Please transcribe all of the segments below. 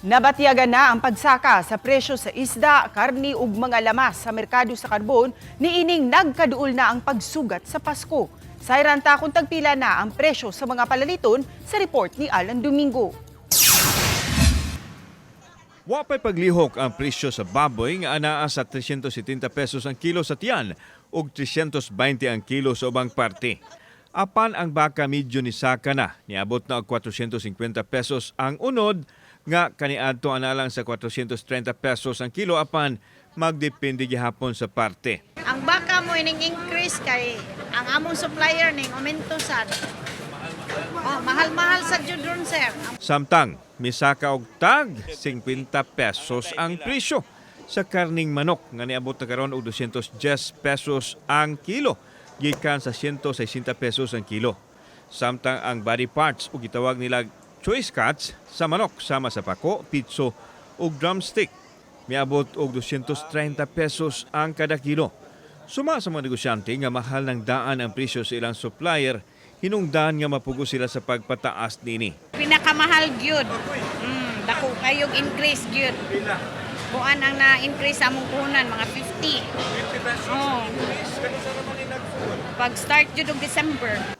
Nabatiyagan na ang pagsaka sa presyo sa isda, karni ug mga lamas sa merkado sa karbon niining nagkaduol na ang pagsugat sa Pasko. Sayranta kung tagpila na ang presyo sa mga palaliton sa report ni Alan Domingo. Wapay paglihok ang presyo sa baboy nga anaa sa 370 pesos ang kilo sa tiyan ug 320 ang kilo sa ubang parte. Apan ang baka medyo ni saka na, niabot na og 450 pesos ang unod nga kaniadto ana lang sa 430 pesos ang kilo apan magdepende gihapon sa parte. Ang baka mo ining increase kay ang among supplier ning aumento sad. Mahal-mahal sa jud ron, sir. Samtang misaka og tag 50 pesos ang presyo sa karning manok nga niabot na karon og 210 pesos ang kilo gikan sa 160 pesos ang kilo. Samtang ang body parts o gitawag nila choice cuts sa manok sama sa pako, pitso ug drumstick miabot og 230 pesos ang kada kilo. Suma sa mga negosyante nga mahal ng daan ang presyo sa ilang supplier, hinungdan nga mapugo sila sa pagpataas nini. Pinakamahal gyud. Dako kayog increase gyud. Kuan ang na-increase among puhunan mga 50. 50 pesos. Oh. Pag start jud og December.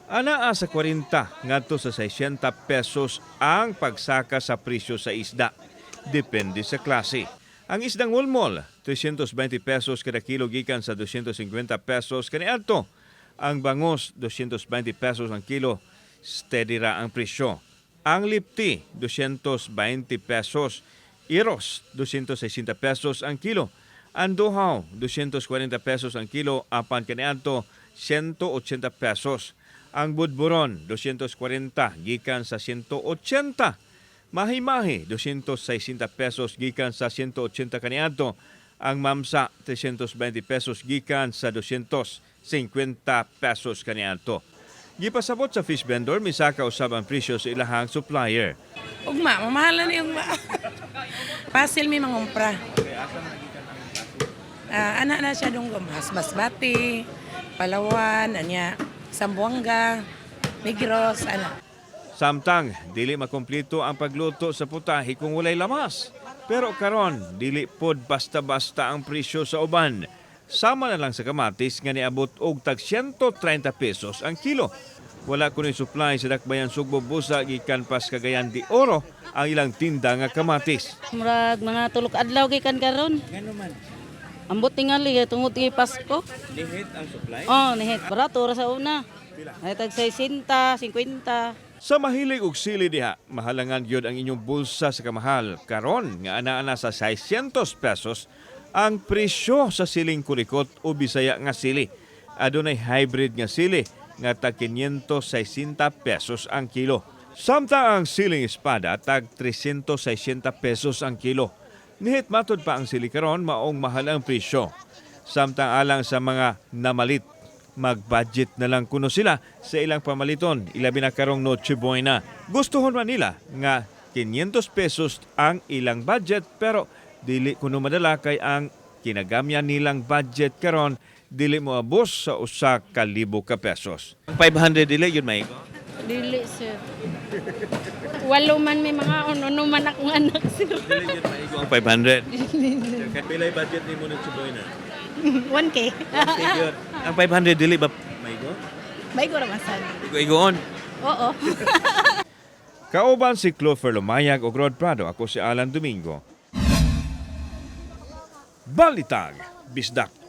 Anaa sa 40 ngadto sa 60 pesos ang pagsaka sa presyo sa isda. Depende sa klase. Ang isdang mulmol, 320 pesos kada kilo gikan sa 250 pesos kaniadto. Ang bangos, 220 pesos ang kilo, steady ra ang presyo. Ang lipti, 220 pesos. Iros, 260 pesos ang kilo. Ang duhaw, 240 pesos ang kilo, apan kaniadto 180 pesos. Ang budburon, 240 gikan sa 180. Mahi-mahi, 260 pesos gikan sa 180 kaniadto. Ang mamsa, 320 pesos gikan sa 250 pesos kaniadto. Gipasabot sa fish vendor, misaka usab ang presyo sa ilahang supplier. Ugma, mamahalan na yung pasil may mangumpra. Anak na siya dong Masbati, Palawan, Sambuanga, Negros, Samtang, dili makumpleto ang pagluto sa putahe kung walay lamas. Pero karon, dili pod basta-basta ang presyo sa uban. Sama na lang sa kamatis nga niabot og tag 130 pesos ang kilo. Wala kuno supply sa Dakbayan Sugbo busa gikan pas Cagayan de Oro ang ilang tinda nga kamatis. Murag mga tulok adlaw gikan karon. Ngano man? Ambot tingali tungod kay Pasko. Lihit ang supply? Oh, nihit barato ra sa una. Ay tag 60, 50. Sa mahilig og sili diha, mahalangan gyud ang inyong bulsa sa kamahal. Karon nga ana sa 600 pesos ang presyo sa siling kurikot o Bisaya nga sili. Adunay hybrid nga sili nga tag 560 pesos ang kilo. Samtang ang siling espada tag 360 pesos ang kilo. Nihit matod pa ang sili karon maong mahal ang presyo. Samtang alang sa mga namalit, mag-budget na lang kuno sila sa ilang pamaliton, ilabi na karong Noche Buena. Gustuhon man nila nga 500 pesos ang ilang budget pero dili kuno madala kay ang kinagamyan nilang budget karon dili mo abos sa usa ka libo ka pesos. 500 dili yun may Dili sir. Walo man may mga uno man akong anak sir. dili yun maigo ang 500. Kay pilay budget nimo ng Buena? 1K. Ang 500 dili ba maigo? May ko raman sad. Igoon. Oo. Kauban si Clover Lumayag ug Rod Prado, ako si Alan Domingo. Balitag Bisdak.